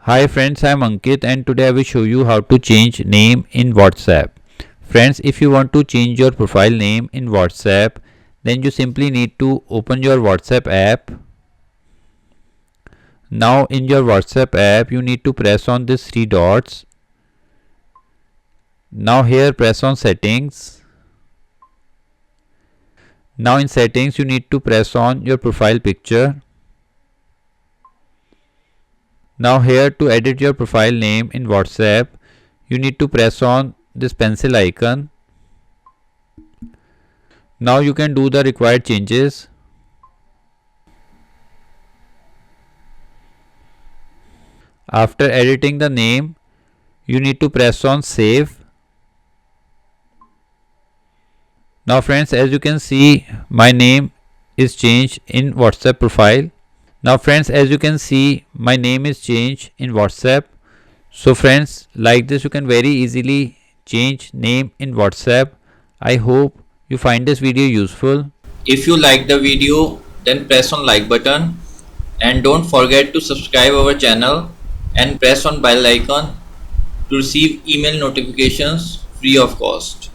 Hi friends, I am Ankit and today I will show you how to change name in WhatsApp. Friends, if you want to change your profile name in WhatsApp, then you simply need to open your WhatsApp app. Now in your WhatsApp app, you need to press on these three dots. Now here press on settings. Now in settings, you need to press on your profile picture. Now here to edit your profile name in WhatsApp, you need to press on this pencil icon. Now you can do the required changes. After editing the name, you need to press on save. Now friends, as you can see, my name is changed in WhatsApp profile. Now friends, as you can see, my name is changed in WhatsApp. So friends, like this you can very easily change name in WhatsApp. I hope you find this video useful. If you like the video, then press on like button and don't forget to subscribe our channel and press on bell icon to receive email notifications free of cost.